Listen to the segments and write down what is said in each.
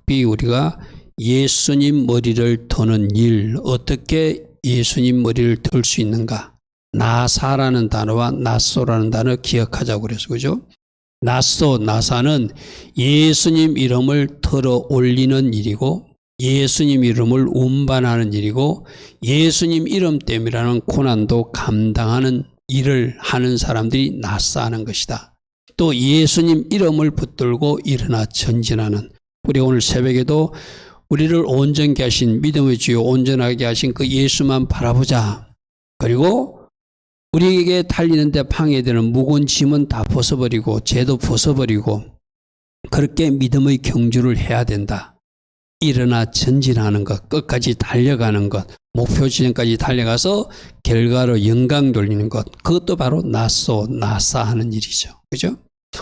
특별히 우리가 예수님 머리를 드는 일, 어떻게 예수님 머리를 들 수 있는가? 나사라는 단어와 나소라는 단어 기억하자고 그래서 그죠? 나소, 나사는 예수님 이름을 들어 올리는 일이고 예수님 이름을 운반하는 일이고 예수님 이름 때문이라는 고난도 감당하는 일을 하는 사람들이 나사하는 것이다. 또 예수님 이름을 붙들고 일어나 전진하는, 우리 오늘 새벽에도 우리를 온전케 하신 믿음의 주요 온전하게 하신 그 예수만 바라보자. 그리고 우리에게 달리는데 방해되는 무거운 짐은 다 벗어버리고 죄도 벗어버리고 그렇게 믿음의 경주를 해야 된다. 일어나 전진하는 것, 끝까지 달려가는 것, 목표 지점까지 달려가서 결과로 영광 돌리는 것, 그것도 바로 나소, 나사하는 일이죠. 그죠?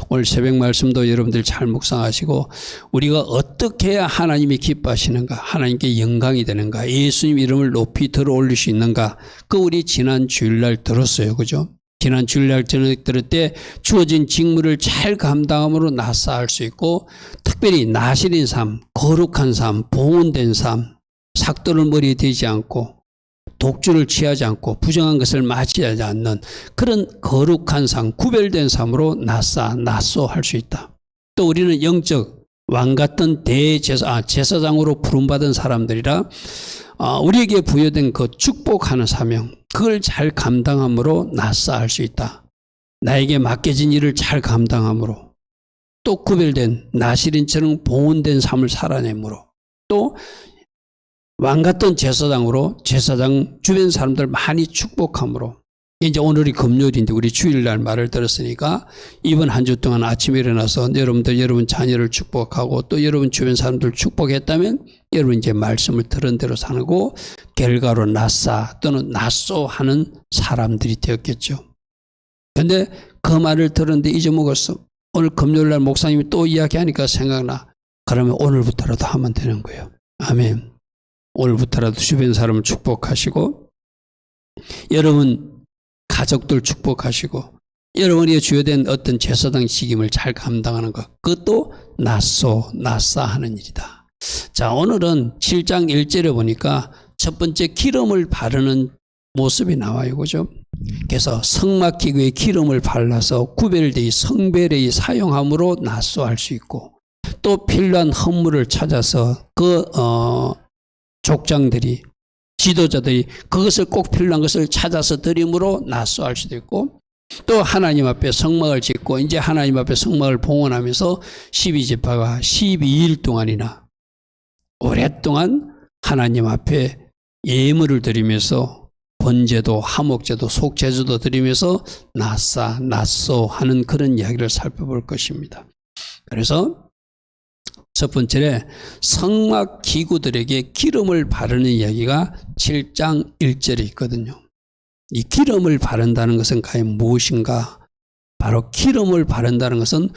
오늘 새벽 말씀도 여러분들 잘 묵상하시고 우리가 어떻게 해야 하나님이 기뻐하시는가, 하나님께 영광이 되는가, 예수님 이름을 높이 들어 올릴 수 있는가, 그 우리 지난 주일날 들었어요. 그죠? 지난 주일날 저녁 들을 때 주어진 직무를 잘 감당함으로 나사할 수 있고, 특별히 나실인 삶, 거룩한 삶, 봉헌된 삶, 삭도를 머리에 대지 않고 독주를 취하지 않고 부정한 것을 맞이하지 않는 그런 거룩한 삶, 구별된 삶으로 나소할 수 있다. 또 우리는 영적 왕 같은 제사장으로 부름받은 사람들이라 우리에게 부여된 그 축복하는 사명, 그걸 잘 감당함으로 나사할 수 있다. 나에게 맡겨진 일을 잘 감당함으로, 또 구별된 나실인처럼 봉헌된 삶을 살아내므로, 또 왕같은 제사장으로 제사장 주변 사람들 많이 축복함으로, 이제 오늘이 금요일인데 우리 주일날 말을 들었으니까 이번 한 주 동안 아침에 일어나서 여러분 자녀를 축복하고 또 여러분 주변 사람들 축복했다면 여러분 이제 말씀을 들은 대로 사고 결과로 나사 또는 나소하는 사람들이 되었겠죠. 그런데 그 말을 들었는데 잊어먹었어. 오늘 금요일날 목사님이 또 이야기하니까 생각나. 그러면 오늘부터라도 하면 되는 거예요. 아멘. 오늘부터라도 주변 사람을 축복하시고 여러분 가족들 축복하시고 여러분이 주어된 어떤 제사장 직임을 잘 감당하는 것, 그것도 나사하는 일이다. 자, 오늘은 7장 1절에 보니까 첫 번째 기름을 바르는 모습이 나와요. 그죠? 그래서 성막기구에 기름을 발라서 구별되이 성별에 사용함으로 나소할 수 있고, 또 필요한 헌물을 찾아서 족장들이, 지도자들이 그것을 꼭 필요한 것을 찾아서 드림으로 나소할 수도 있고, 또 하나님 앞에 성막을 짓고 이제 하나님 앞에 성막을 봉헌하면서 12지파가 12일 동안이나 오랫동안 하나님 앞에 예물을 드리면서 번제도, 화목제도, 속죄제도 드리면서 나소하는 그런 이야기를 살펴볼 것입니다. 그래서 첫 번째로 성막 기구들에게 기름을 바르는 이야기가 7장 1절에 있거든요. 이 기름을 바른다는 것은 과연 무엇인가? 바로 기름을 바른다는 것은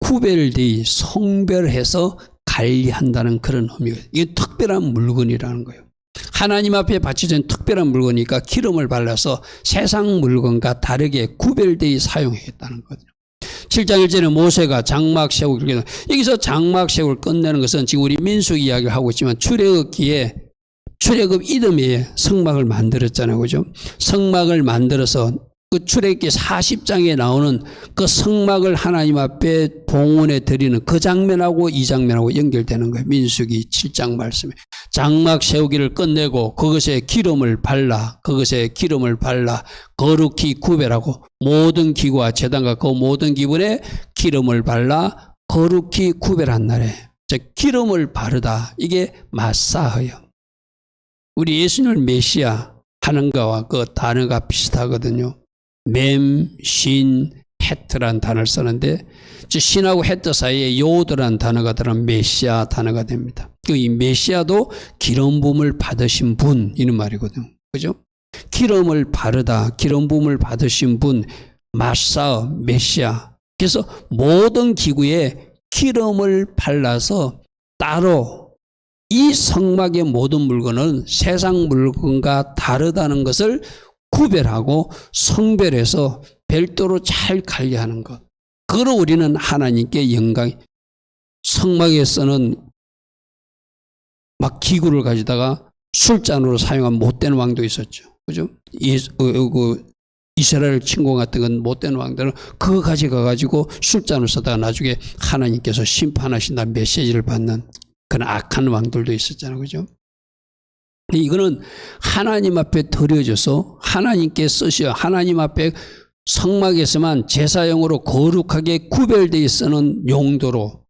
구별되이 성별해서 관리한다는 그런 의미가, 이게 특별한 물건이라는 거예요. 하나님 앞에 바쳐진 특별한 물건이니까 기름을 발라서 세상 물건과 다르게 구별되이 사용하겠다는 거죠. 7장 1절에 모세가 장막 세우기를, 여기서 장막 세우기를 끝내는 것은 지금 우리 민수기 이야기를 하고 있지만 출애굽기에 출애굽 이듬해에 성막을 만들었잖아요. 그죠? 성막을 만들어서 그 출애굽기 40장에 나오는 그 성막을 하나님 앞에 봉헌해 드리는 그 장면하고 이 장면하고 연결되는 거예요. 민수기 7장 말씀에 장막 세우기를 끝내고 그것에 기름을 발라 거룩히 구별하고 모든 기구와 제단과 그 모든 기분에 기름을 발라 거룩히 구별한 날에, 즉 기름을 바르다, 이게 마사흐예요. 우리 예수님을 메시아 하는 거와 그 단어가 비슷하거든요. 맴, 신, 헤트란 단어를 쓰는데 신하고 헤트 사이에 요드란 단어가 들어간 메시아 단어가 됩니다. 이 메시아도 기름 부음을 받으신 분, 이런 말이거든요. 그죠? 기름을 바르다, 기름 부음을 받으신 분, 마사, 메시아. 그래서 모든 기구에 기름을 발라서 따로 이 성막의 모든 물건은 세상 물건과 다르다는 것을 구별하고 성별해서 별도로 잘 관리하는 것. 그걸 우리는 하나님께 영광, 성막에서는 막 기구를 가지다가 술잔으로 사용한 못된 왕도 있었죠. 그죠? 이스라엘 침공 같은 건 못된 왕들은 그거 가져가가지고 술잔을 쓰다가 나중에 하나님께서 심판하신다는 메시지를 받는 그런 악한 왕들도 있었잖아요. 그죠? 이거는 하나님 앞에 드려져서 하나님께 쓰셔 하나님 앞에 성막에서만 제사용으로 거룩하게 구별되어 쓰는 용도로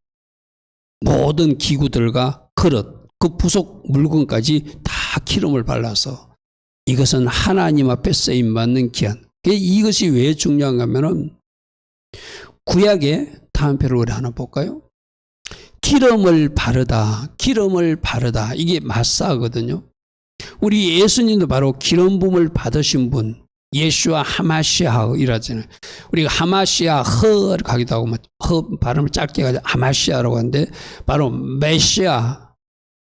모든 기구들과 그릇, 그 부속 물건까지 다 기름을 발라서 이것은 하나님 앞에 쓰임받는 기한. 이것이 왜 중요한가 하면은 구약의 다음 표를 우리 하나 볼까요? 기름을 바르다, 기름을 바르다. 이게 마사거든요. 우리 예수님도 바로 기름 부음을 받으신 분, 예수와 하마시아 이라잖아요. 우리가 하마시아 허를 가기도 하고 허 발음을 짧게 가지고 하마시아라고 하는데 바로 메시아,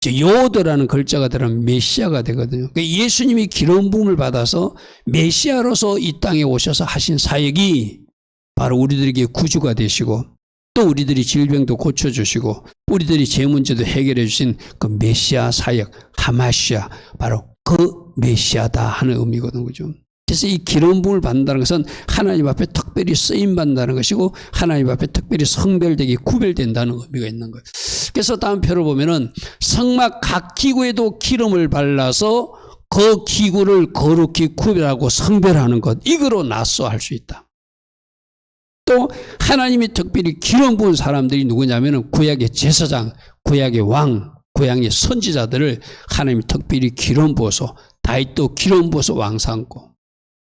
요드라는 글자가 들어가면 메시아가 되거든요. 그러니까 예수님이 기름 부음을 받아서 메시아로서 이 땅에 오셔서 하신 사역이 바로 우리들에게 구주가 되시고 또 우리들이 질병도 고쳐주시고 우리들이 제 문제도 해결해 주신 그 메시아 사역 하마시아, 바로 그 메시아다 하는 의미거든요. 그죠? 그래서 이 기름 부음을 받는다는 것은 하나님 앞에 특별히 쓰임 받는다는 것이고 하나님 앞에 특별히 성별되게 구별된다는 의미가 있는 거예요. 그래서 다음 표를 보면은 성막 각 기구에도 기름을 발라서 그 기구를 거룩히 구별하고 성별하는 것, 이거로 나서할 수 있다. 또 하나님이 특별히 기름 부은 사람들이 누구냐면은 구약의 제사장, 구약의 왕, 구약의 선지자들을 하나님이 특별히 기름 부어서 다윗도 기름 부어서 왕 삼고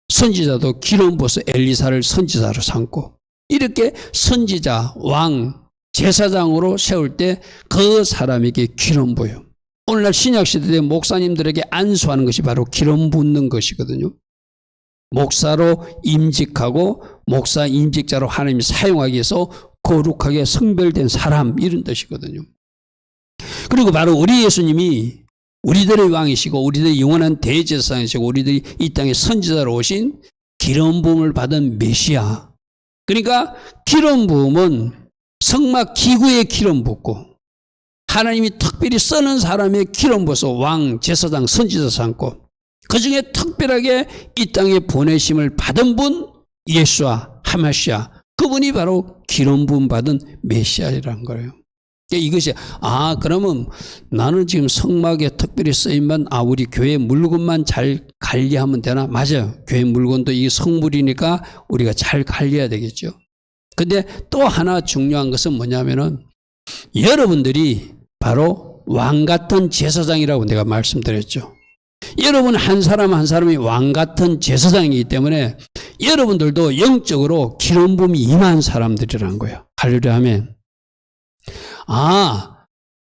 선지자도 기름 부어서 엘리사를 선지자로 삼고 이렇게 선지자, 왕, 제사장으로 세울 때 그 사람에게 기름 부어요. 오늘날 신약시대의 목사님들에게 안수하는 것이 바로 기름 붓는 것이거든요. 목사로 임직하고 목사 임직자로 하나님이 사용하기 위해서 거룩하게 성별된 사람, 이런 뜻이거든요. 그리고 바로 우리 예수님이 우리들의 왕이시고 우리들의 영원한 대제사장이시고 우리들이 이 땅에 선지자로 오신 기름 부음을 받은 메시아. 그러니까 기름 부음은 성막 기구에 기름 붓고 하나님이 특별히 쓰는 사람의 기름 부어서 왕, 제사장, 선지자 삼고 그 중에 특별하게 이 땅에 보내심을 받은 분 예수와 하마시아, 그분이 바로 기름 부음 받은 메시아라는 거예요. 이것이 그러면 나는 지금 성막에 특별히 쓰임만 우리 교회 물건만 잘 관리하면 되나? 맞아요. 교회 물건도 이게 성물이니까 우리가 잘 관리해야 되겠죠. 근데 또 하나 중요한 것은 뭐냐면은 여러분들이 바로 왕 같은 제사장이라고 내가 말씀드렸죠. 여러분 한 사람 한 사람이 왕 같은 제사장이기 때문에 여러분들도 영적으로 기름 부음이 임한 사람들이라는 거예요. 할렐루야 아멘.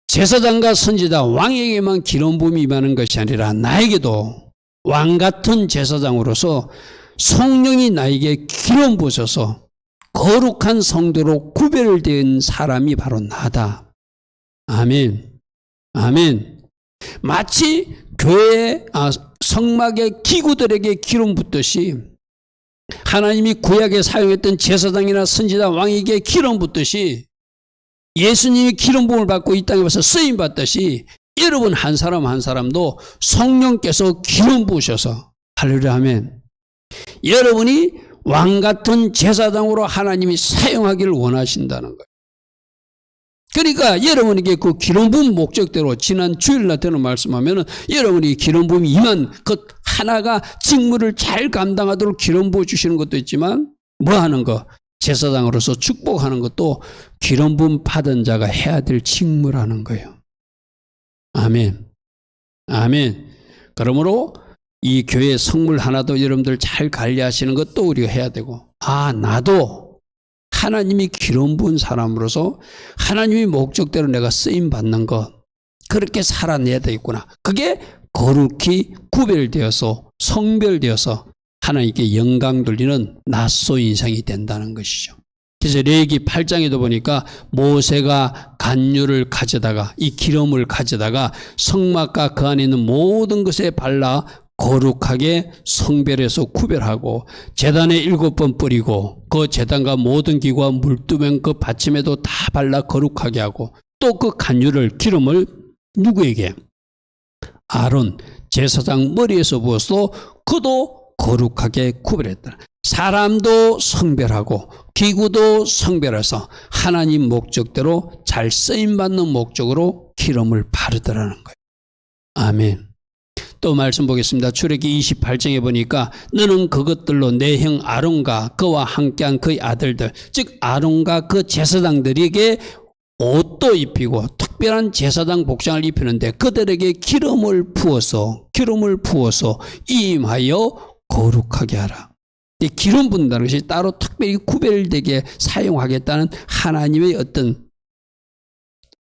제사장과 선지자 왕에게만 기름 부음이 임하는 것이 아니라 나에게도 왕 같은 제사장으로서 성령이 나에게 기름 부으셔서 거룩한 성도로 구별된 사람이 바로 나다. 아멘. 아멘. 마치 교회 성막의 기구들에게 기름 붓듯이 하나님이 구약에 사용했던 제사장이나 선지자 왕에게 기름 붓듯이 예수님이 기름 부음을 받고 이 땅에 와서 쓰임 받듯이 여러분 한 사람 한 사람도 성령께서 기름 부으셔서 할렐루야 아멘. 여러분이 왕 같은 제사장으로 하나님이 사용하기를 원하신다는 거예요. 그러니까 여러분에게 그 기름 부음 목적대로 지난 주일날 때는 말씀하면은 여러분이 기름 부음이 임한 그 하나가 직무를 잘 감당하도록 기름 부어 주시는 것도 있지만 뭐 하는 거? 제사장으로서 축복하는 것도 기름 부음 받은 자가 해야 될 직무라는 거예요. 아멘. 아멘. 그러므로 이 교회 성물 하나도 여러분들 잘 관리하시는 것도 우리가 해야 되고 나도 하나님이 기름 부은 사람으로서 하나님의 목적대로 내가 쓰임 받는 것 그렇게 살아내야 되겠구나. 그게 거룩히 구별되어서 성별되어서 하나님께 영광 돌리는 낫소 인생이 된다는 것이죠. 그래서 레위기 8장에도 보니까 모세가 간유를 가져다가 이 기름을 가져다가 성막과 그 안에 있는 모든 것에 발라 거룩하게 성별해서 구별하고 제단에 7번 뿌리고 그 제단과 모든 기구와 물두면 그 받침에도 다 발라 거룩하게 하고 또 그 간유를 기름을 누구에게? 아론 제사장 머리에서 부어서 그도 거룩하게 구별했다. 사람도 성별하고 기구도 성별해서 하나님 목적대로 잘 쓰임받는 목적으로 기름을 바르더라는 거예요. 아멘. 또 말씀 보겠습니다. 출애기 28장에 보니까 너는 그것들로 내 형 아론과 그와 함께한 그의 아들들, 즉 아론과 그 제사장들에게 옷도 입히고 특별한 제사장 복장을 입히는데 그들에게 기름을 부어서 임하여 거룩하게 하라. 기름 붓는다는 것이 따로 특별히 구별되게 사용하겠다는 하나님의 어떤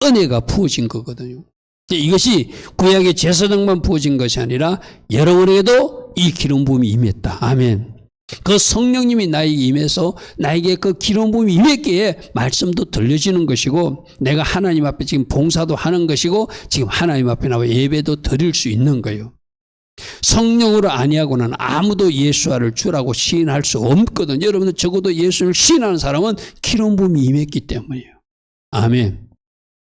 은혜가 부어진 거거든요. 이것이 구약의 제사장만 부어진 것이 아니라 여러분에게도 이 기름 부음이 임했다. 아멘. 그 성령님이 나에게 임해서 나에게 그 기름 부음이 임했기에 말씀도 들려지는 것이고 내가 하나님 앞에 지금 봉사도 하는 것이고 지금 하나님 앞에 나와 예배도 드릴 수 있는 거예요. 성령으로 아니하고는 아무도 예수를 주라고 시인할 수 없거든요. 여러분들 적어도 예수를 시인하는 사람은 기름 부음이 임했기 때문이에요. 아멘.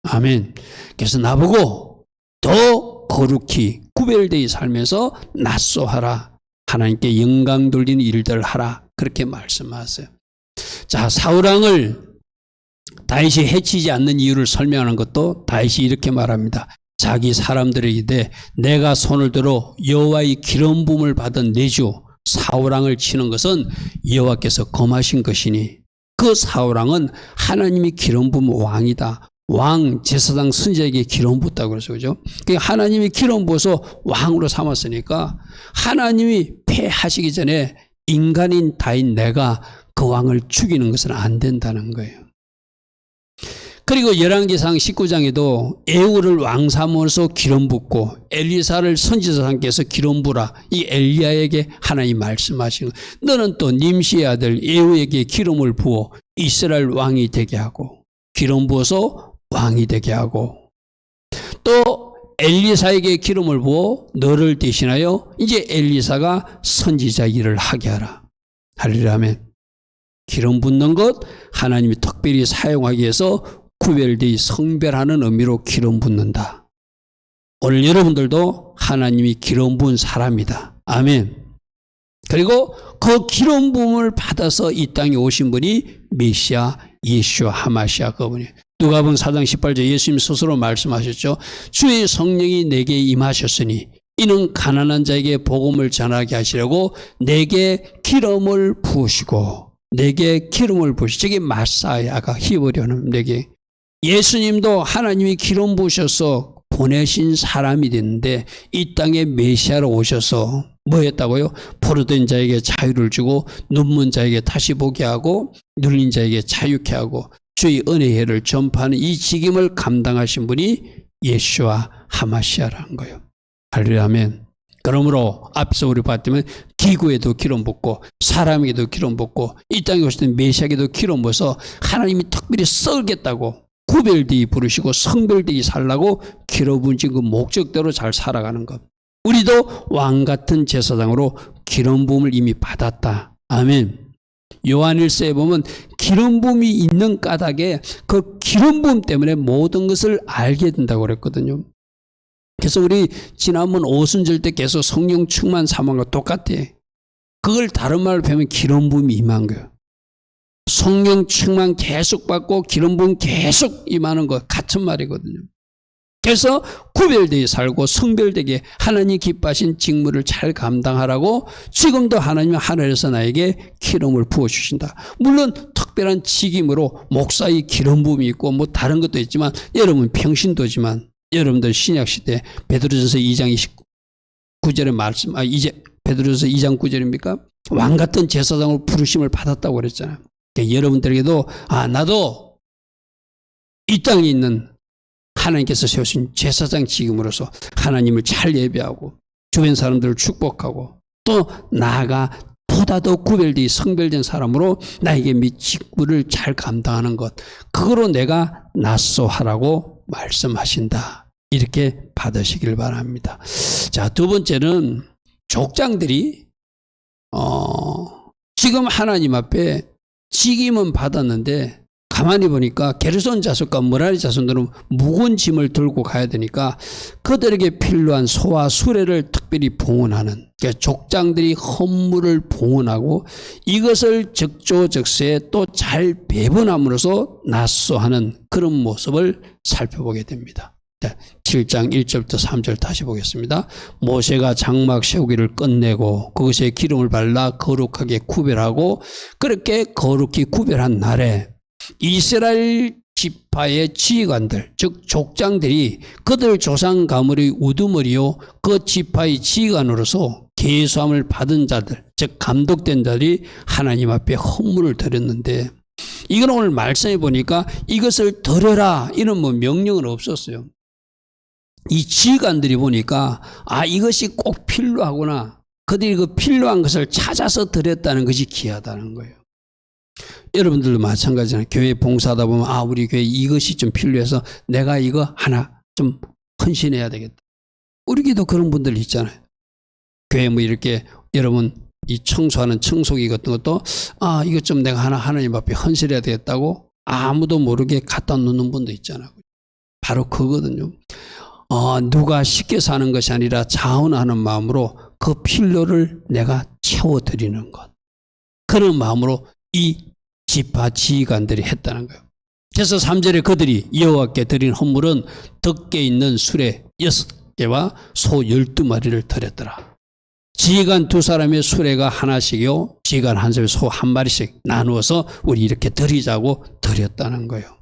아멘. 그래서 나보고 더 거룩히 구별되어 살면서 낫소하라. 하나님께 영광 돌리는 일들을 하라. 그렇게 말씀하세요. 자, 사울왕을 다윗이 해치지 않는 이유를 설명하는 것도 다윗이 이렇게 말합니다. 자기 사람들에게 내가 손을 들어 여호와의 기름 부음을 받은 내 주 사울왕을 치는 것은 여호와께서 검하신 것이니 그 사울왕은 하나님이 기름 부음 왕이다. 왕 제사장 선지자에게 기름 붓다고 그래서 그죠? 하나님이 기름 부어서 왕으로 삼았으니까 하나님이 패하시기 전에 인간인 다윗 내가 그 왕을 죽이는 것은 안 된다는 거예요. 그리고 열왕기상 19장에도 에후를 왕 삼아서 기름 붓고 엘리사를 선지자상께서 기름 부라 이 엘리야에게 하나님 말씀하시는 너는 또 님시의 아들 에후에게 기름을 부어 이스라엘 왕이 되게 하고 기름 부어서 왕이 되게 하고 또 엘리사에게 기름을 부어 너를 대신하여 이제 엘리사가 선지자 일을 하게 하라. 할렐루야 아멘. 기름 붓는 것 하나님이 특별히 사용하기 위해서 구별되어 성별하는 의미로 기름 붓는다. 오늘 여러분들도 하나님이 기름 부은 사람이다. 아멘. 그리고 그 기름 부음을 받아서 이 땅에 오신 분이 메시아 예수와 하마시아 그분이에요. 누가복음 4장 18절 예수님 스스로 말씀하셨죠. 주의 성령이 내게 임하셨으니 이는 가난한 자에게 복음을 전하게 하시려고 내게 기름을 부으시고 저게 마사야가 히브리어는 내게 예수님도 하나님이 기름 부으셔서 보내신 사람이 됐는데 이 땅에 메시아로 오셔서 뭐 했다고요? 포로된 자에게 자유를 주고 눈먼 자에게 다시 보게 하고 눌린 자에게 자유케 하고 주의 은혜의 해를 전파하는 이 직임을 감당하신 분이 예수와 하마시아라는 거예요. 할렐루야 아멘. 그러므로 앞서 우리 봤다면 기구에도 기름 붓고 사람에게도 기름 붓고 이 땅에 오시던 메시아에게도 기름 부어서 하나님이 특별히 썰겠다고 구별되이 부르시고 성별되이 살라고 기름 부으신 그 목적대로 잘 살아가는 것. 우리도 왕 같은 제사장으로 기름 부음을 이미 받았다. 아멘. 요한일서에 보면 기름 부음이 있는 까닭에 그 기름 부음 때문에 모든 것을 알게 된다고 그랬거든요. 그래서 우리 지난번 오순절 때 계속 성령 충만 삼은 거 똑같아. 그걸 다른 말로 배우면 기름 부음이 임한 거예요. 성령 충만 계속 받고 기름 부음 계속 임하는 거 같은 말이거든요. 그래서 구별되게 살고 성별되게 하나님 기뻐하신 직무를 잘 감당하라고 지금도 하나님은 하늘에서 나에게 기름을 부어주신다. 물론 특별한 직임으로 목사의 기름 부음이 있고 뭐 다른 것도 있지만 여러분 평신도지만 여러분들 신약시대 베드로전서 2장 29절의 말씀 이제 베드로전서 2장 9절입니까? 왕같은 제사장으로 부르심을 받았다고 그랬잖아요. 그러니까 여러분들에게도 나도 이 땅에 있는 하나님께서 세우신 제사장 직임으로서 하나님을 잘 예배하고 주변 사람들을 축복하고 또 나아가 보다 더 구별되어 성별된 사람으로 나에게 미 직무를 잘 감당하는 것 그거로 내가 낫소하라고 말씀하신다. 이렇게 받으시길 바랍니다. 자, 두 번째는 족장들이 지금 하나님 앞에 직임은 받았는데 가만히 보니까 게르손 자손과 므라리 자손들은 무거운 짐을 들고 가야 되니까 그들에게 필요한 소와 수레를 특별히 봉헌하는, 그러니까 족장들이 헌물을 봉헌하고 이것을 적조적소에 또 잘 배분함으로써 낫소하는 그런 모습을 살펴보게 됩니다. 7장 1절부터 3절 다시 보겠습니다. 모세가 장막 세우기를 끝내고 그것에 기름을 발라 거룩하게 구별하고 그렇게 거룩히 구별한 날에 이스라엘 지파의 지휘관들, 즉 족장들이 그들 조상 가문의 우두머리요 그 지파의 지휘관으로서 계수함을 받은 자들, 즉 감독된 자들이 하나님 앞에 헌물을 드렸는데, 이건 오늘 말씀해 보니까 이것을 드려라 이런 명령은 없었어요. 이 지휘관들이 보니까 이것이 꼭 필요하구나, 그들이 그 필요한 것을 찾아서 드렸다는 것이 귀하다는 거예요. 여러분들도 마찬가지잖아요. 교회 봉사하다 보면 우리 교회 이것이 좀 필요해서 내가 이거 하나 좀 헌신해야 되겠다. 우리 교회도 그런 분들 있잖아요. 교회 이렇게 여러분 이 청소하는 청소기 같은 것도 이거 좀 내가 하나님 앞에 헌신해야 되겠다고 아무도 모르게 갖다 놓는 분도 있잖아요. 바로 그거거든요. 누가 쉽게 사는 것이 아니라 자원하는 마음으로 그 필요를 내가 채워드리는 것, 그런 마음으로 이 지파 지휘관들이 했다는 거예요. 그래서 3절에 그들이 여호와께 드린 헌물은 덕게 있는 수레 6개와 소 12마리를 드렸더라. 지휘관 2사람의 수레가 하나씩이요 지휘관 한 사람의 소 1마리씩 나누어서 우리 이렇게 드리자고 드렸다는 거예요.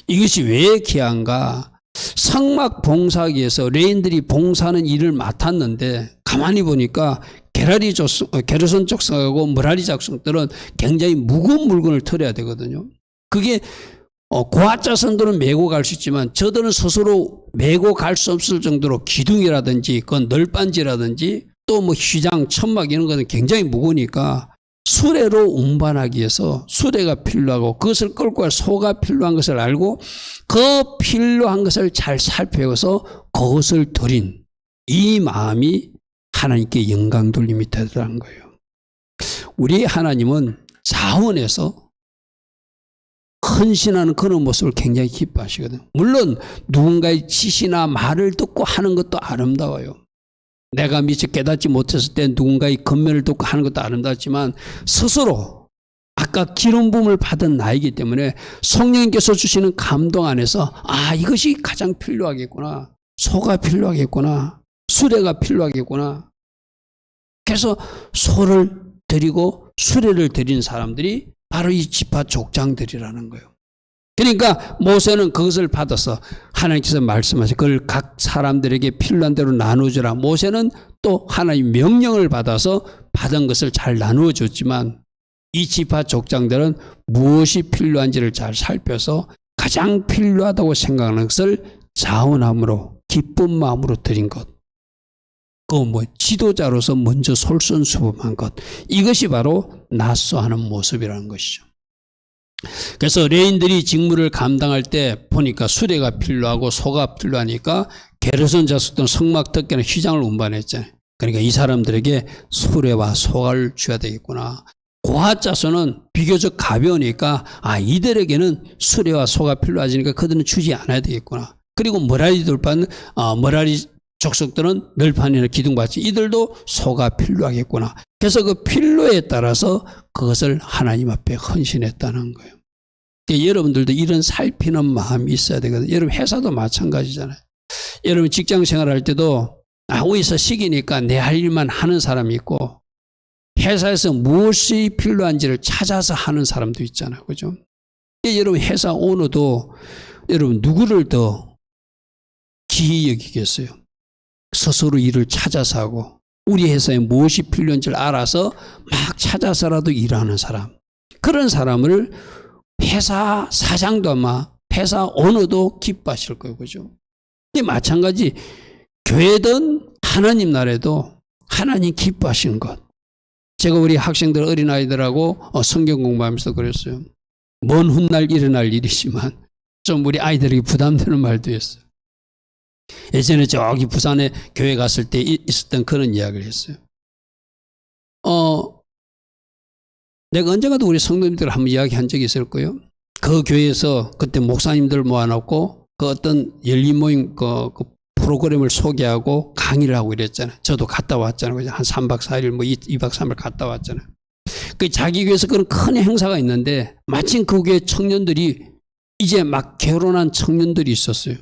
이것이 왜 귀한가? 성막 봉사하기 위해서 레인들이 봉사하는 일을 맡았는데 가만히 보니까 게르손 족속하고 므라리 족속들은 굉장히 무거운 물건을 털어야 되거든요. 그게 고아 자손들은 메고 갈 수 있지만 저들은 스스로 메고 갈 수 없을 정도로 기둥이라든지 그 널빤지라든지 또 휘장, 천막 이런 것은 굉장히 무거우니까 수레로 운반하기 위해서 수레가 필요하고 그것을 끌고 갈 소가 필요한 것을 알고 그 필요한 것을 잘 살펴서 그것을 드린 이 마음이 하나님께 영광 돌림이 되더라는 거예요. 우리 하나님은 자원해서 헌신하는 그런 모습을 굉장히 기뻐하시거든요. 물론 누군가의 지시나 말을 듣고 하는 것도 아름다워요. 내가 미처 깨닫지 못했을 때 누군가의 권면을 듣고 하는 것도 아름답지만 스스로 아까 기름 부음을 받은 나이기 때문에 성령님께서 주시는 감동 안에서 이것이 가장 필요하겠구나, 소가 필요하겠구나, 수레가 필요하겠구나. 그래서 소를 드리고 수레를 드린 사람들이 바로 이 지파 족장들이라는 거예요. 그러니까 모세는 그것을 받아서 하나님께서 말씀하신 그걸 각 사람들에게 필요한 대로 나누어주라. 모세는 또 하나님 명령을 받아서 받은 것을 잘 나누어 줬지만 이 지파 족장들은 무엇이 필요한지를 잘 살펴서 가장 필요하다고 생각하는 것을 자원함으로 기쁜 마음으로 드린 것, 지도자로서 먼저 솔선수범한 것, 이것이 바로 낫소하는 모습이라는 것이죠. 그래서 레인들이 직무를 감당할 때 보니까 수레가 필요하고 소가 필요하니까 게르손 자손들은 성막 덕계는 휘장을 운반했잖아요. 그러니까 이 사람들에게 수레와 소를 줘야 되겠구나. 고아 자손은 비교적 가벼우니까 이들에게는 수레와 소가 필요하니까 그들은 주지 않아야 되겠구나. 그리고 므라리 족속들은 널판이나 기둥받치, 이들도 소가 필요하겠구나. 그래서 그 필요에 따라서 그것을 하나님 앞에 헌신했다는 거예요. 그러니까 여러분들도 이런 살피는 마음이 있어야 되거든요. 여러분 회사도 마찬가지잖아요. 여러분 직장 생활할 때도 어디서 시기니까 내 할 일만 하는 사람이 있고 회사에서 무엇이 필요한지를 찾아서 하는 사람도 있잖아요. 그죠? 여러분 회사 오너도 여러분 누구를 더 기이 여기겠어요? 스스로 일을 찾아서 하고 우리 회사에 무엇이 필요한지를 알아서 막 찾아서라도 일하는 사람, 그런 사람을 회사 사장도 아마 회사 오너도 기뻐하실 거예요. 그죠? 마찬가지 교회든 하나님 나라에도 하나님 기뻐하시는 것. 제가 우리 학생들 어린아이들하고 성경 공부하면서 그랬어요. 먼 훗날 일어날 일이지만 좀 우리 아이들에게 부담되는 말도 했어요. 예전에 저기 부산에 교회 갔을 때 있었던 그런 이야기를 했어요. 내가 언젠가도 우리 성도님들 한번 이야기한 적이 있을 거예요. 그 교회에서 그때 목사님들 모아놓고 그 어떤 열린 모임 그 프로그램을 소개하고 강의를 하고 이랬잖아요. 저도 갔다 왔잖아요. 한 3박 4일 뭐 2박 3일 갔다 왔잖아요. 그 자기 교회에서 그런 큰 행사가 있는데 마침 그 교회 청년들이 이제 막 결혼한 청년들이 있었어요.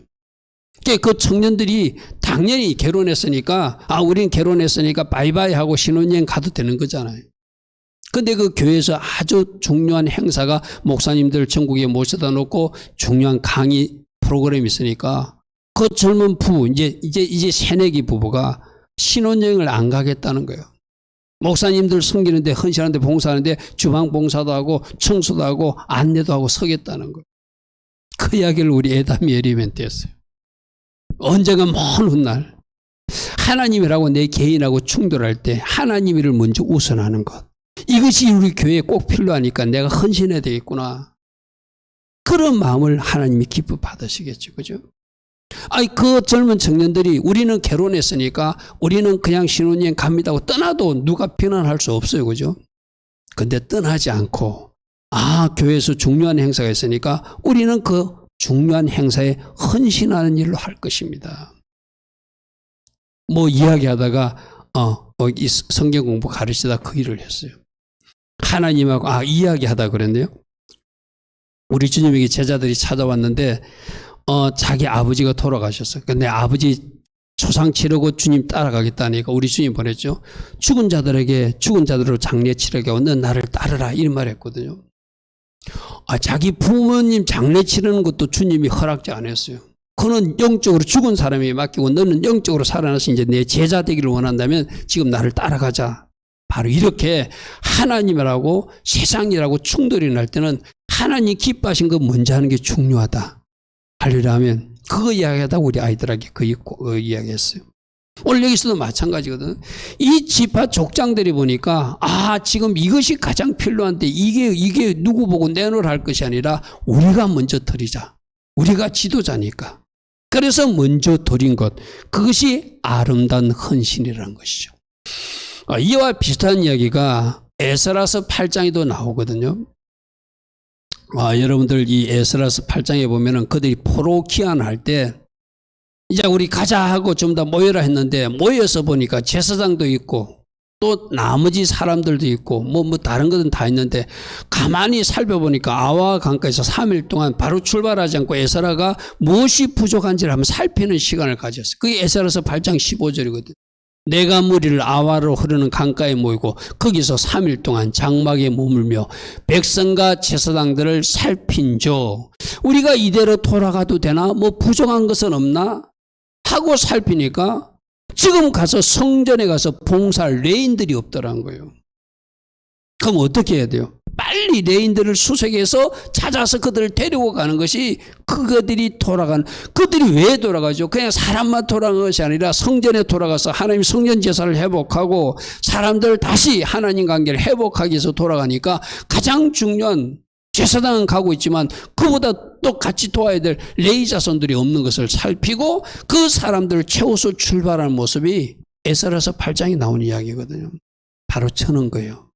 그 청년들이 당연히 결혼했으니까 우린 결혼했으니까 바이바이 하고 신혼여행 가도 되는 거잖아요. 근데 그 교회에서 아주 중요한 행사가 목사님들 전국에 모셔다 놓고 중요한 강의 프로그램이 있으니까 그 젊은 부부 이제 새내기 부부가 신혼여행을 안 가겠다는 거예요. 목사님들 섬기는데 헌신하는데 봉사하는데 주방 봉사도 하고 청소도 하고 안내도 하고 서겠다는 거예요. 그 이야기를 우리 에담이 에리멘트 했어요. 언젠가 먼 훗날 하나님이라고 내 개인하고 충돌할 때 하나님을 먼저 우선하는 것. 이것이 우리 교회에 꼭 필요하니까 내가 헌신해야 되겠구나. 그런 마음을 하나님이 기뻐 받으시겠죠. 그죠? 그 젊은 청년들이 우리는 결혼했으니까 우리는 그냥 신혼여행 갑니다 하고 떠나도 누가 비난할 수 없어요. 그죠? 근데 떠나지 않고 교회에서 중요한 행사가 있으니까 우리는 그 중요한 행사에 헌신하는 일로 할 것입니다. 뭐 이야기하다가 이 성경 공부 가르치다 그 일을 했어요. 하나님하고 이야기하다 그랬네요. 우리 주님에게 제자들이 찾아왔는데 자기 아버지가 돌아가셨어요. 근데 아버지 초상 치르고 주님 따라가겠다니까 우리 주님 보냈죠. 죽은 자들로 장례 치르게 하고 너 나를 따르라 이 말 했거든요. 자기 부모님 장례 치르는 것도 주님이 허락지 안 했어요. 그는 영적으로 죽은 사람에게 맡기고 너는 영적으로 살아나서 이제 내 제자 되기를 원한다면 지금 나를 따라가자. 바로 이렇게 하나님이라고 세상이라고 충돌이 날 때는 하나님 기뻐하신 거 먼저 하는 게 중요하다. 하려면 그거 이야기하다 우리 아이들에게 그 이야기했어요. 오늘 여기서도 마찬가지거든. 이 지파 족장들이 보니까 지금 이것이 가장 필요한데 이게 누구 보고 내놓으라 할 것이 아니라 우리가 먼저 드리자. 우리가 지도자니까. 그래서 먼저 드린 것. 그것이 아름다운 헌신이라는 것이죠. 이와 비슷한 이야기가 에스라서 8장에도 나오거든요. 여러분들 이 에스라서 8장에 보면은 그들이 포로 귀환할 때 이제 우리 가자 하고 좀 더 모여라 했는데 모여서 보니까 제사장도 있고 또 나머지 사람들도 있고 뭐 다른 것은 다 있는데 가만히 살펴보니까 아와 강가에서 3일 동안 바로 출발하지 않고 에스라가 무엇이 부족한지를 한번 살피는 시간을 가졌어요. 그게 에스라서 8장 15절이거든요. 내가 무리를 아와로 흐르는 강가에 모이고 거기서 3일 동안 장막에 머물며 백성과 제사장들을 살핀죠. 우리가 이대로 돌아가도 되나? 뭐 부족한 것은 없나? 하고 살피니까 지금 가서 성전에 가서 봉사할 레인들이 없더라는 거예요. 그럼 어떻게 해야 돼요? 빨리 레인들을 수색해서 찾아서 그들을 데리고 가는 것이 그들이 왜 돌아가죠? 그냥 사람만 돌아간 것이 아니라 성전에 돌아가서 하나님 성전 제사를 회복하고 사람들 다시 하나님 관계를 회복하기 위해서 돌아가니까 가장 중요한 제사장은 가고 있지만 그보다 또 같이 도와야 될 레위 자손들이 없는 것을 살피고 그 사람들을 채워서 출발하는 모습이 에스라서 8장에 나오는 이야기거든요. 바로 저는 거예요.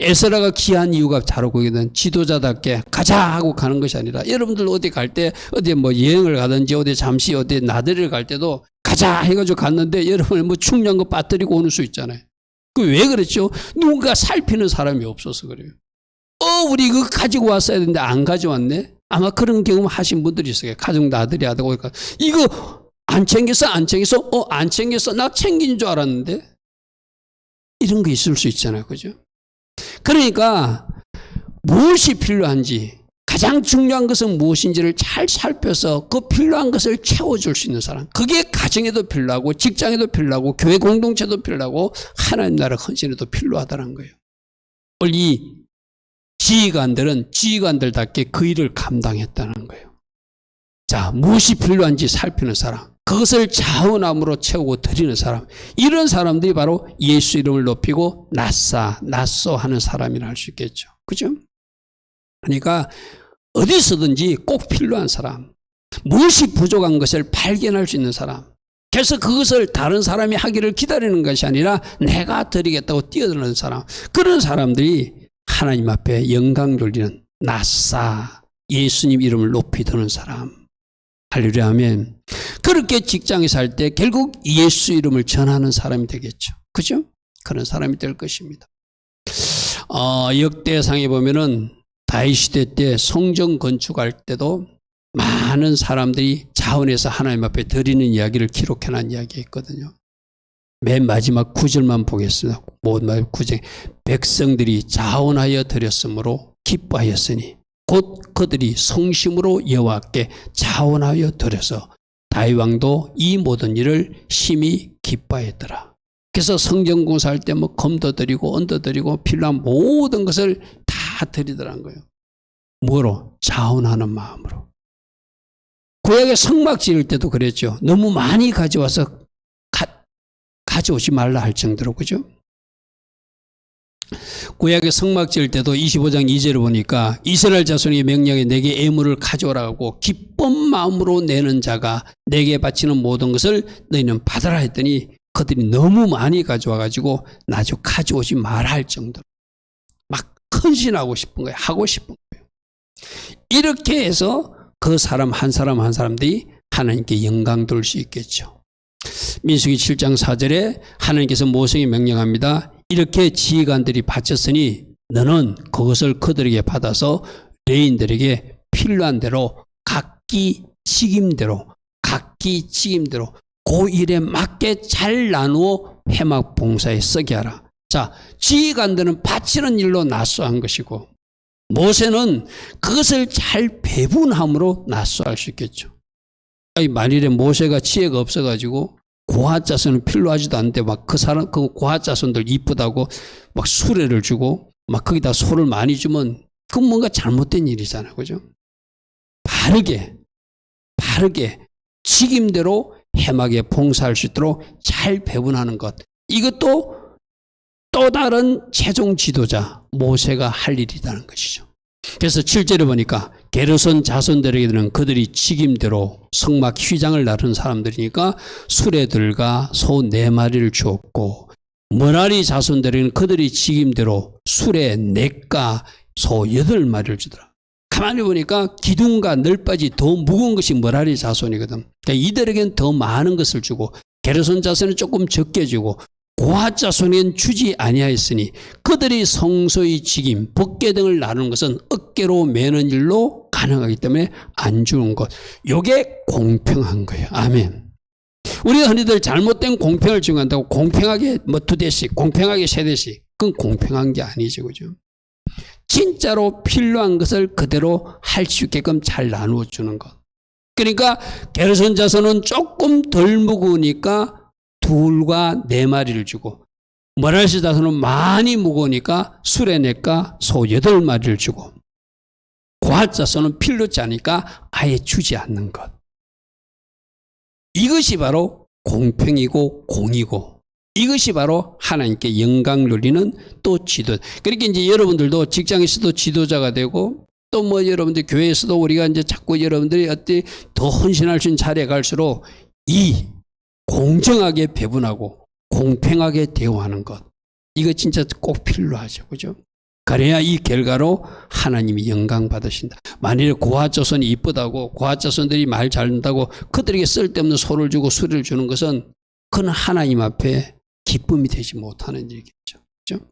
에스라가 귀한 이유가 바로 거기는 지도자답게 가자 하고 가는 것이 아니라 여러분들 어디 갈 때 어디 뭐 여행을 가든지 어디 잠시 어디 나들이를 갈 때도 가자 해가지고 갔는데 여러분 뭐 중요한 거 빠뜨리고 오는 수 있잖아요. 그 왜 그랬죠? 누군가 살피는 사람이 없어서 그래요. 우리 이거 가지고 왔어야 되는데 안 가져왔네? 아마 그런 경험 하신 분들이 있어요. 가족 나들이 하다 보니까 이거 안 챙겼어? 안 챙겼어? 나 챙긴 줄 알았는데? 이런 거 있을 수 있잖아요. 그죠? 그러니까 무엇이 필요한지 가장 중요한 것은 무엇인지를 잘 살펴서 그 필요한 것을 채워줄 수 있는 사람. 그게 가정에도 필요하고 직장에도 필요하고 교회 공동체도 필요하고 하나님 나라 헌신에도 필요하다는 거예요. 오늘 이 지휘관들은 지휘관들답게 그 일을 감당했다는 거예요. 자, 무엇이 필요한지 살피는 사람. 그것을 자원함으로 채우고 드리는 사람. 이런 사람들이 바로 예수 이름을 높이고 낫소 하는 사람이라 할 수 있겠죠. 그죠? 그러니까 어디서든지 꼭 필요한 사람. 무엇이 부족한 것을 발견할 수 있는 사람. 그래서 그것을 다른 사람이 하기를 기다리는 것이 아니라 내가 드리겠다고 뛰어드는 사람. 그런 사람들이 하나님 앞에 영광 돌리는 나사 예수님 이름을 높이 드는 사람. 할렐루야 아멘. 그렇게 직장에서 할 때 결국 예수 이름을 전하는 사람이 되겠죠. 그죠? 그런 사람이 될 것입니다. 역대상에 보면은 다윗 시대 때 성전 건축할 때도 많은 사람들이 자원해서 하나님 앞에 드리는 이야기를 기록해놓은 이야기가 있거든요. 맨 마지막 9절만 보겠습니다. 모든 9절. 백성들이 자원하여 드렸으므로 기뻐하였으니 곧 그들이 성심으로 여호와께 자원하여 드려서 다윗 왕도 이 모든 일을 심히 기뻐했더라. 그래서 성전 공사할 때 뭐 검도 드리고 언도 드리고 필요한 모든 것을 다 드리더라는 거예요. 뭐로? 자원하는 마음으로. 구약의 성막 지을 때도 그랬죠. 너무 많이 가져와서 가져오지 말라 할 정도로, 그죠? 구약의 성막 지을 때도 25장 2절을 보니까 이스라엘 자손이 명령에 내게 애물을 가져오라고 기쁜 마음으로 내는 자가 내게 바치는 모든 것을 너희는 받아라 했더니 그들이 너무 많이 가져와가지고 나중 가져오지 말아 할 정도로 막 헌신하고 싶은 거예요. 하고 싶은 거예요. 이렇게 해서 그 사람 한 사람들이 하나님께 영광 돌 수 있겠죠. 민수기 7장 4절에 하나님께서 모세에게 명령합니다. 이렇게 지휘관들이 바쳤으니 너는 그것을 그들에게 받아서 레인들에게 필요한 대로 각기 직임대로 그 일에 맞게 잘 나누어 회막 봉사에 쓰게 하라. 자, 지휘관들은 바치는 일로 나서한 것이고 모세는 그것을 잘 배분함으로 나서할 수 있겠죠. 만일에 모세가 지혜가 없어가지고 고아자손은 필요하지도 않은데 막 그 고아자손들 이쁘다고 막 수레를 주고 막 거기다 소를 많이 주면 그건 뭔가 잘못된 일이잖아요. 그죠? 바르게 직임대로 해막에 봉사할 수 있도록 잘 배분하는 것. 이것도 또 다른 최종 지도자 모세가 할 일이라는 것이죠. 그래서 7절에 보니까 게르손 자손들에게는 그들이 직임대로 성막 휘장을 나르는 사람들이니까 수레들과 소 4마리를 주었고 머라리 자손들에게는 그들이 직임대로 수레 4가 소 8마리를 주더라. 가만히 보니까 기둥과 널빠지 더 무거운 것이 머라리 자손이거든. 그러니까 이들에게는 더 많은 것을 주고 게르손 자손은 조금 적게 주고 고핫 자손에게는 주지 아니하였으니 그들이 성소의 직임, 법궤 등을 나누는 것은 어깨로 매는 일로 가능하기 때문에 안 주는 것. 이게 공평한 거예요. 아멘. 우리가 흔히들 잘못된 공평을 중요한다고 공평하게 뭐 2대씩, 공평하게 3대씩. 그건 공평한 게 아니죠. 그죠? 진짜로 필요한 것을 그대로 할 수 있게끔 잘 나누어 주는 것. 그러니까 게르손 자손은 조금 덜 무거우니까 2과 4마리를 주고 머라리 자손은 많이 무거우니까 수레 4가 소 8마리를 주고 고핫 자손은 필요치 않으니까 아예 주지 않는 것. 이것이 바로 공평이고 공이고 이것이 바로 하나님께 영광 돌리는 또 지도. 그러니까 이제 여러분들도 직장에서도 지도자가 되고 또 뭐 여러분들 교회에서도 우리가 이제 자꾸 여러분들이 어때 더 헌신할 수 있는 자리에 갈수록 이 공정하게 배분하고 공평하게 대우하는 것. 이거 진짜 꼭 필요하죠. 그죠? 그래야 이 결과로 하나님이 영광 받으신다. 만일에 고핫 자손이 이쁘다고 고핫 자손들이 말 잘한다고 그들에게 쓸데없는 소를 주고 수리를 주는 것은 그건 하나님 앞에 기쁨이 되지 못하는 일이겠죠. 그렇죠?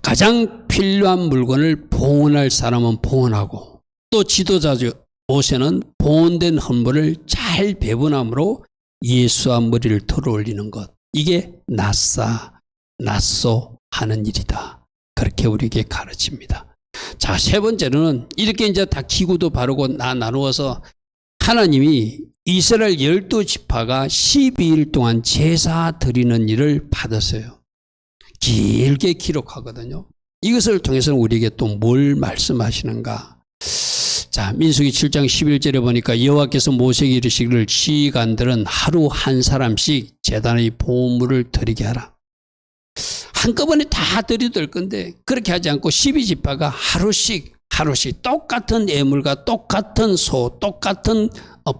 가장 필요한 물건을 봉헌할 사람은 봉헌하고 또 지도자죠. 모세는 봉헌된 헌물을 잘 배분함으로 예수와 머리를 털어 올리는 것. 이게 낫소 하는 일이다. 그렇게 우리에게 가르칩니다. 자, 3번째로는 이렇게 이제 다 기구도 바르고 나누어서 하나님이 이스라엘 12지파가 12일 동안 제사 드리는 일을 받았어요. 길게 기록하거든요. 이것을 통해서는 우리에게 또 뭘 말씀하시는가? 자, 민수기 7장 11절에 보니까 여호와께서 모세에게 이르시기를 지휘관들은 하루 한 사람씩 제단의 보물을 드리게 하라. 한꺼번에 다 드려도 될 건데 그렇게 하지 않고 12지파가 하루씩 똑같은 예물과 똑같은 소, 똑같은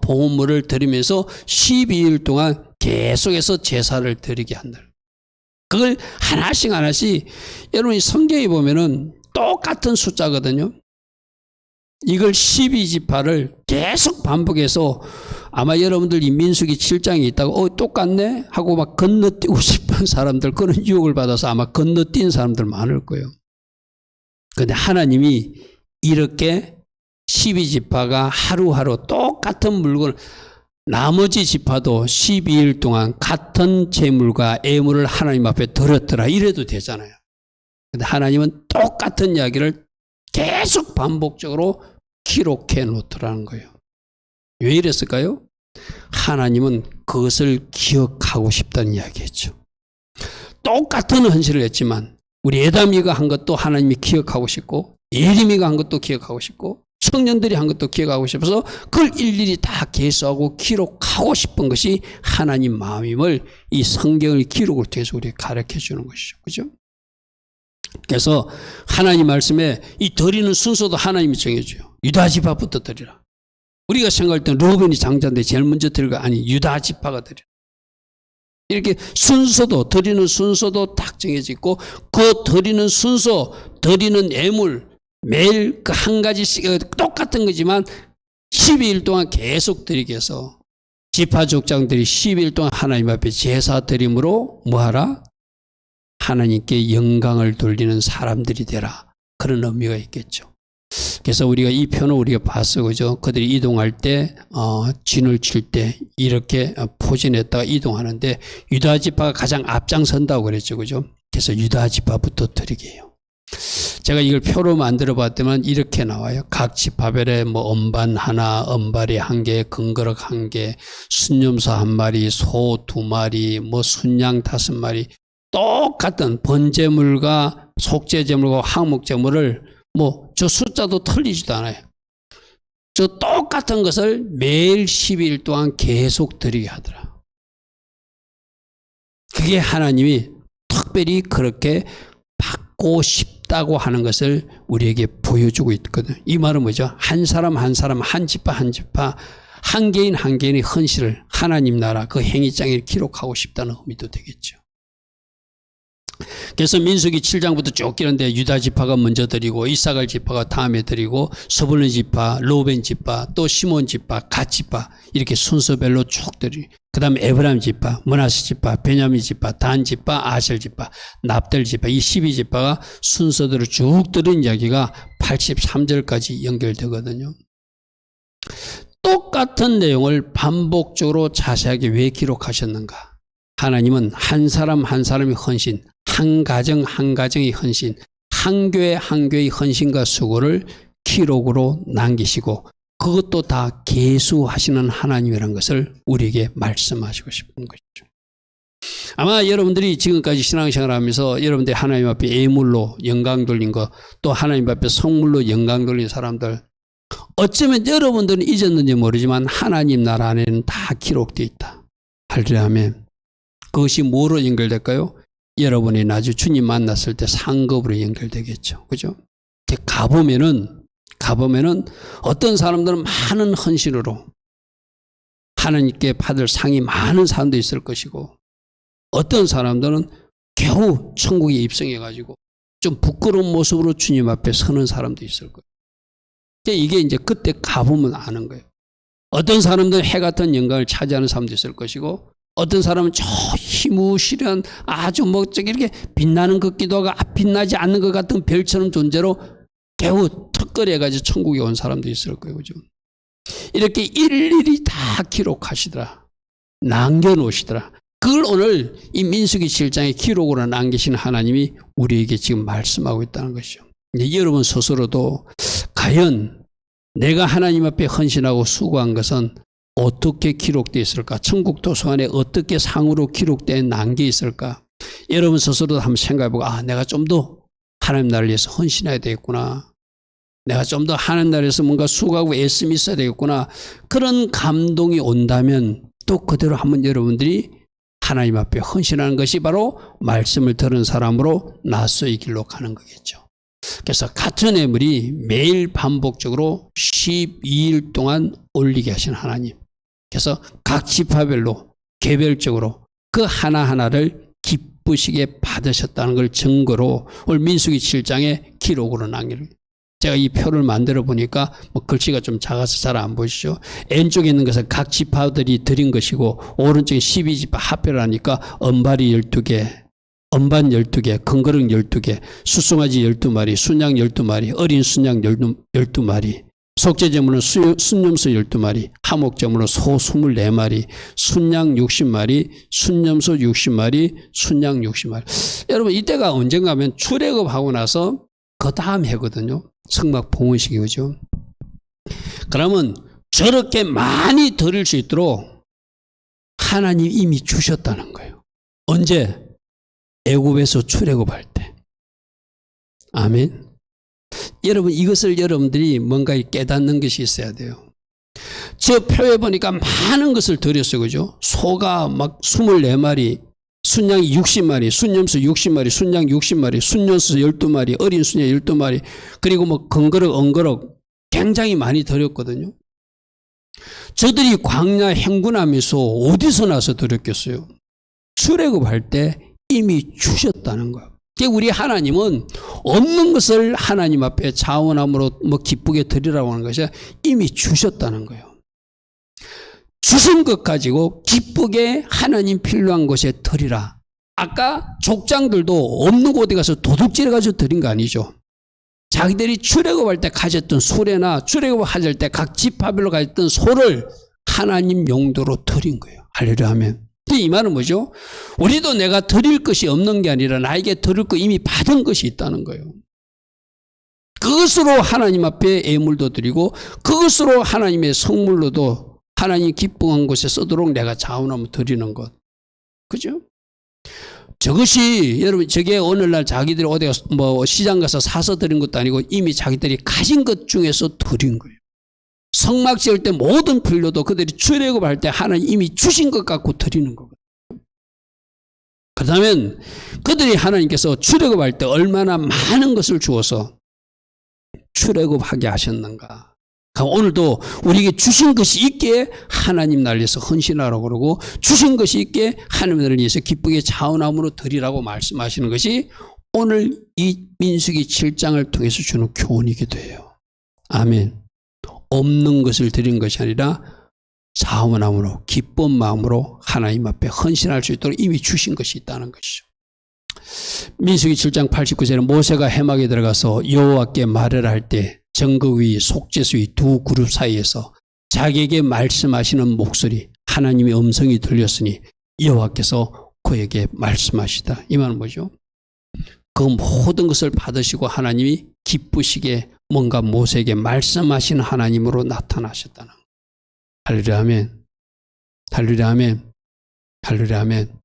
보물을 드리면서 12일 동안 계속해서 제사를 드리게 한다. 그걸 하나씩 여러분이 성경에 보면은 똑같은 숫자거든요. 이걸 12지파를 계속 반복해서 아마 여러분들 이 민수기 7장에 있다가 똑같네 하고 막 건너뛰고 싶은 사람들, 그런 유혹을 받아서 아마 건너뛴 사람들 많을 거예요. 그런데 하나님이 이렇게 12지파가 하루하루 똑같은 물건을, 나머지 지파도 12일 동안 같은 제물과 애물을 하나님 앞에 드렸더라 이래도 되잖아요. 그런데 하나님은 똑같은 이야기를 계속 반복적으로 기록해 놓더라는 거예요. 왜 이랬을까요? 하나님은 그것을 기억하고 싶다는 이야기였죠. 똑같은 헌신을 했지만 우리 에다미가 한 것도 하나님이 기억하고 싶고, 예림이가 한 것도 기억하고 싶고, 청년들이 한 것도 기억하고 싶어서 그걸 일일이 다 계수하고 기록하고 싶은 것이 하나님 마음임을 이 성경의 기록을 통해서 우리에게 가르쳐 주는 것이죠. 그죠? 그래서 하나님 말씀에 이 드리는 순서도 하나님이 정해줘요. 유다 지파부터 드리라. 우리가 생각할 때는 르우벤이 장자인데 제일 먼저 드릴 거 아니, 유다 지파가 드리라. 이렇게 순서도, 드리는 순서도 딱 정해져 있고, 그 드리는 순서, 드리는 예물 매일 그 한 가지씩 똑같은 거지만 12일 동안 계속 드리게 해서 지파 족장들이 12일 동안 하나님 앞에 제사 드림으로 뭐하라? 하나님께 영광을 돌리는 사람들이 되라. 그런 의미가 있겠죠. 그래서 우리가 이 표는 우리가 봤어, 그죠? 그들이 이동할 때, 진을 칠 때 이렇게 포진했다가 이동하는데 유다 지파가 가장 앞장선다고 그랬죠, 그죠? 그래서 유다 지파부터 드리게 해요. 제가 이걸 표로 만들어 봤더만 이렇게 나와요. 각 지파별에 뭐 음반 하나, 음발이 한 개, 금그릇 한 개, 순념소 한 마리, 소 두 마리, 뭐 순양 5마리, 똑같은 번제물과 속죄제물과 항목제물을 뭐 저 숫자도 틀리지도 않아요. 저 똑같은 것을 매일 12일 동안 계속 드리게 하더라. 그게 하나님이 특별히 그렇게 받고 싶다고 하는 것을 우리에게 보여주고 있거든. 이 말은 뭐죠? 한 사람 한 사람, 한 지파 한 지파, 한 개인 한 개인의 헌신을 하나님 나라 그 행위장에 기록하고 싶다는 의미도 되겠죠. 그래서 민수기 7장부터 쭉 기는데 유다 지파가 먼저 드리고, 이사갈 지파가 다음에 드리고, 스불론 지파, 르우벤 지파, 또 시몬 지파, 갓 지파 이렇게 순서별로 쭉 드리고, 그 다음에 에브라임 지파, 므낫세 지파, 베냐민 지파, 단 지파, 아셀 지파, 납들 지파, 이 12지파가 순서대로 쭉 드린 이야기가 83절까지 연결되거든요. 똑같은 내용을 반복적으로 자세하게 왜 기록하셨는가? 하나님은 한 사람 한 사람의 헌신, 한 가정 한 가정의 헌신, 한 교회 한 교회의 헌신과 수고를 기록으로 남기시고 그것도 다 계수하시는 하나님이라는 것을 우리에게 말씀하시고 싶은 것이죠. 아마 여러분들이 지금까지 신앙생활을 하면서 여러분들이 하나님 앞에 예물로 영광 돌린 거, 또 하나님 앞에 성물로 영광 돌린 사람들, 어쩌면 여러분들은 잊었는지 모르지만 하나님 나라 안에는 다 기록되어 있다. 할렐루야 아멘. 그것이 뭐로 연결될까요? 여러분이 나중에 주님 만났을 때 상급으로 연결되겠죠. 그죠? 가보면은 어떤 사람들은 많은 헌신으로 하나님께 받을 상이 많은 사람도 있을 것이고, 어떤 사람들은 겨우 천국에 입성해가지고 좀 부끄러운 모습으로 주님 앞에 서는 사람도 있을 거예요. 이게 이제 그때 가보면 아는 거예요. 어떤 사람들은 해 같은 영광을 차지하는 사람도 있을 것이고, 어떤 사람은 저 희무시련 아주 멋지게 이렇게 빛나는 것 같기도 하고 빛나지 않는 것 같은 별처럼 존재로 겨우 턱걸이해가지고 천국에 온 사람도 있을 거예요. 그죠? 이렇게 일일이 다 기록하시더라. 남겨놓으시더라. 그걸 오늘 이 민수기 7장의 기록으로 남기신 하나님이 우리에게 지금 말씀하고 있다는 것이죠. 여러분 스스로도 과연 내가 하나님 앞에 헌신하고 수고한 것은 어떻게 기록되어 있을까? 천국 도서관에 어떻게 상으로 기록되어 남겨 있을까? 여러분 스스로도 한번 생각해보고, 내가 좀 더 하나님 나라를 위해서 헌신해야 되겠구나. 내가 좀 더 하나님 나라를 위해서 뭔가 수고하고 애씀이 있어야 되겠구나. 그런 감동이 온다면 또 그대로 한번 여러분들이 하나님 앞에 헌신하는 것이 바로 말씀을 들은 사람으로 나서의 길로 가는 거겠죠. 그래서 같은 예물이 매일 반복적으로 12일 동안 올리게 하신 하나님. 그래서 각 지파별로 개별적으로 그 하나하나를 기쁘시게 받으셨다는 걸 증거로 오늘 민수기 7장에 기록으로 남기는 거예요. 제가 이 표를 만들어 보니까 뭐 글씨가 좀 작아서 잘 안 보이시죠? 왼쪽에 있는 것은 각 지파들이 드린 것이고 오른쪽에 12지파 합표를 하니까 언발이 12개, 언반 12개, 건거렁 12개, 수송아지 12마리, 순양 12마리, 어린 순양 12마리, 속죄제물은 순염소 12마리, 하목제물은 소 24마리, 순양 60마리, 순염소 60마리, 순양 60마리. 여러분 이때가 언젠가 하면 출애굽하고 나서 그 다음 해거든요. 성막 봉헌식이죠. 그러면 저렇게 많이 드릴 수 있도록 하나님 이미 주셨다는 거예요. 언제? 애굽에서 출애굽할 때. 아멘. 여러분 이것을 여러분들이 뭔가 깨닫는 것이 있어야 돼요. 저 표에 보니까 많은 것을 드렸어요. 그죠? 소가 막 24마리, 순양이 60마리, 순염소 60마리, 순양 60마리, 순염소 12마리, 어린 순양 12마리, 그리고 뭐 건거럭, 엉거럭 굉장히 많이 드렸거든요. 저들이 광야 행군하면서 어디서 나서 드렸겠어요? 출애굽할 때 이미 주셨다는 거예요. 우리 하나님은 없는 것을 하나님 앞에 자원함으로 뭐 기쁘게 드리라고 하는 것이 이미 주셨다는 거예요. 주신 것 가지고 기쁘게 하나님 필요한 곳에 드리라. 아까 족장들도 없는 곳에 가서 도둑질해가지고 드린 거 아니죠. 자기들이 출애굽할 때 가졌던 수레나 출애굽할 때 각 지파별로 가졌던 소를 하나님 용도로 드린 거예요. 할렐루야 하면. 이 말은 뭐죠? 우리도 내가 드릴 것이 없는 게 아니라 나에게 드릴 거 이미 받은 것이 있다는 거예요. 그것으로 하나님 앞에 예물도 드리고 그것으로 하나님의 성물로도 하나님 기뻐한 곳에 쓰도록 내가 자원하면 드리는 것. 그죠? 저것이 여러분 저게 오늘날 자기들이 어디 가서 뭐 시장 가서 사서 드린 것도 아니고 이미 자기들이 가진 것 중에서 드린 거예요. 성막 지을 때 모든 필요도 그들이 출애굽할 때 하나님 이미 주신 것 갖고 드리는 거거든요. 그렇다면 그들이 하나님께서 출애굽할 때 얼마나 많은 것을 주어서 출애굽하게 하셨는가. 오늘도 우리에게 주신 것이 있기에 하나님 날 위해서 헌신하라고 그러고 주신 것이 있기에 하나님을 위해서 기쁘게 자원함으로 드리라고 말씀하시는 것이 오늘 이 민수기 7장을 통해서 주는 교훈이기도 해요. 아멘. 없는 것을 드린 것이 아니라 자원함으로 기쁜 마음으로 하나님 앞에 헌신할 수 있도록 이미 주신 것이 있다는 것이죠. 민수기 7장 89절에 모세가 해막에 들어가서 여호와께 말을 할 때 정거위 속죄수위 두 그룹 사이에서 자기에게 말씀하시는 목소리 하나님의 음성이 들렸으니 여호와께서 그에게 말씀하시다. 이 말은 뭐죠? 그 모든 것을 받으시고 하나님이 기쁘시게 뭔가 모세에게 말씀하신 하나님으로 나타나셨다는 거예요. 할렐루야 아멘. 할렐루야 아멘. 할렐루야 아멘.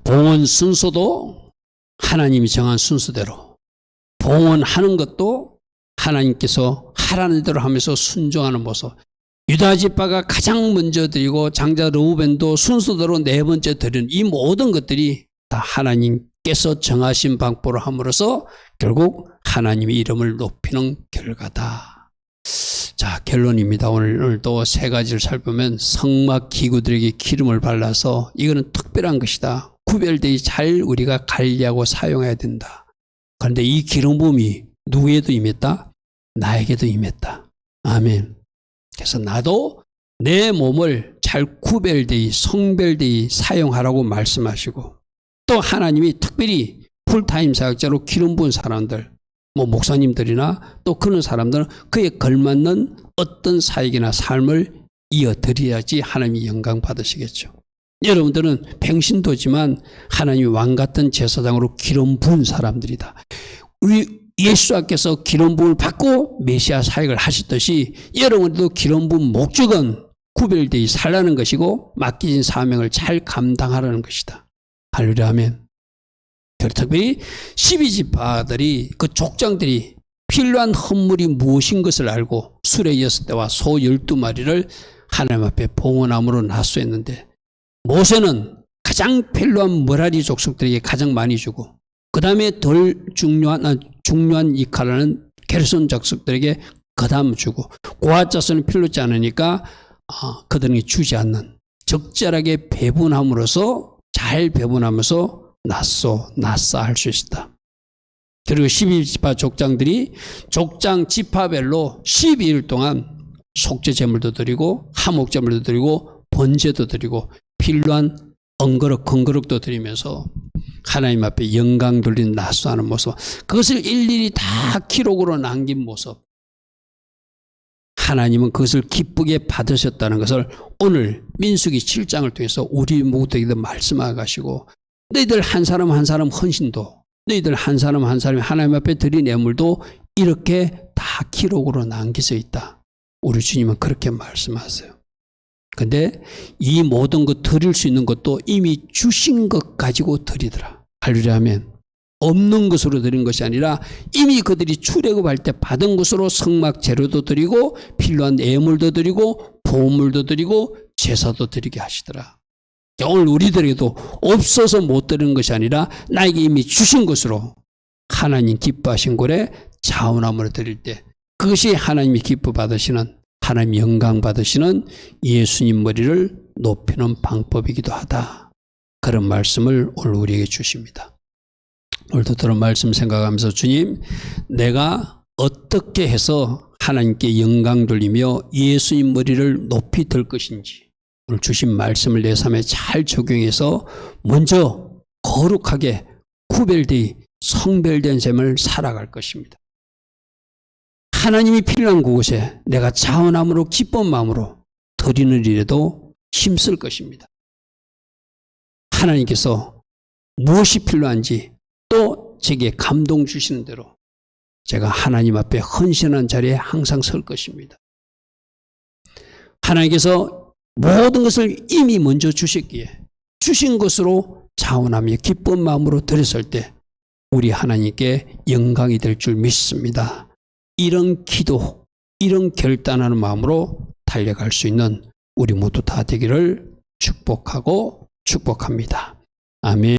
봉헌 순서도 하나님이 정한 순서대로 봉헌하는 것도 하나님께서 하라는 대로 하면서 순종하는 모습. 유다 지파가 가장 먼저 드리고 장자 르우벤도 순서대로 네 번째 드리는 이 모든 것들이 다 하나님께서 정하신 방법으로 함으로써 결국 하나님의 이름을 높이는 결과다. 자, 결론입니다. 오늘도 세 가지를 살펴보면 성막 기구들에게 기름을 발라서 이거는 특별한 것이다. 구별되이 잘 우리가 관리하고 사용해야 된다. 그런데 이 기름 부음이 누구에도 임했다? 나에게도 임했다. 아멘. 그래서 나도 내 몸을 잘 구별되이 성별되이 사용하라고 말씀하시고 또 하나님이 특별히 풀타임 사역자로 기름 부은 사람들 뭐 목사님들이나 또 그런 사람들은 그에 걸맞는 어떤 사역이나 삶을 이어드려야지 하나님이 영광 받으시겠죠. 여러분들은 평신도지만 하나님의 왕같은 제사장으로 기름 부은 사람들이다. 우리 예수님께서 기름 부음을 받고 메시아 사역을 하셨듯이 여러분들도 기름 부은 목적은 구별되이 살라는 것이고 맡기진 사명을 잘 감당하라는 것이다. 할렐루야 아멘. 특별히 12지파들이 그 족장들이 필요한 헌물이 무엇인 것을 알고 수레 6대와 소 12마리를 하나님 앞에 봉헌함으로 납수했는데 모세는 가장 필요한 머라리 족속들에게 가장 많이 주고 그 다음에 덜 중요한 이카라는 게르손 족속들에게 그 다음 주고 고아 자손은 필요치 않으니까 그들에게 주지 않는 적절하게 배분함으로써 잘 배분하면서 낫사 할 수 있다. 그리고 12지파 족장들이 족장 지파별로 12일 동안 속죄 제물도 드리고 화목 제물도 드리고 번제도 드리고 필요한 건그릇도 드리면서 하나님 앞에 영광 돌린 낫소하는 모습, 그것을 일일이 다 기록으로 남긴 모습, 하나님은 그것을 기쁘게 받으셨다는 것을 오늘 민수기 7장을 통해서 우리 모두에게도 말씀하시고, 너희들 한 사람 한 사람 헌신도, 너희들 한 사람 한 사람이 하나님 앞에 드린 예물도 이렇게 다 기록으로 남겨져 있다. 우리 주님은 그렇게 말씀하세요. 근데 이 모든 것 드릴 수 있는 것도 이미 주신 것 가지고 드리더라. 할렐루야 하면 없는 것으로 드린 것이 아니라 이미 그들이 출애굽할 때 받은 것으로 성막 재료도 드리고 필요한 예물도 드리고 보물도 드리고 제사도 드리게 하시더라. 오늘 우리들에게도 없어서 못 드리는 것이 아니라 나에게 이미 주신 것으로 하나님 기뻐하신 곳에 자원함으로 드릴 때 그것이 하나님이 기뻐 받으시는, 하나님 영광 받으시는 예수님 머리를 높이는 방법이기도 하다. 그런 말씀을 오늘 우리에게 주십니다. 오늘도 들은 말씀 생각하면서 주님, 내가 어떻게 해서 하나님께 영광 돌리며 예수님 머리를 높이 들 것인지 오늘 주신 말씀을 내 삶에 잘 적용해서 먼저 거룩하게 구별되어 성별된 삶을 살아갈 것입니다. 하나님이 필요한 그곳에 내가 자원함으로 기쁜 마음으로 드리는 일에도 힘쓸 것입니다. 하나님께서 무엇이 필요한지 또 제게 감동 주시는 대로 제가 하나님 앞에 헌신한 자리에 항상 설 것입니다. 하나님께서 모든 것을 이미 먼저 주셨기에 주신 것으로 자원하며 기쁜 마음으로 드렸을 때 우리 하나님께 영광이 될 줄 믿습니다. 이런 기도, 이런 결단하는 마음으로 달려갈 수 있는 우리 모두 다 되기를 축복하고 축복합니다. 아멘.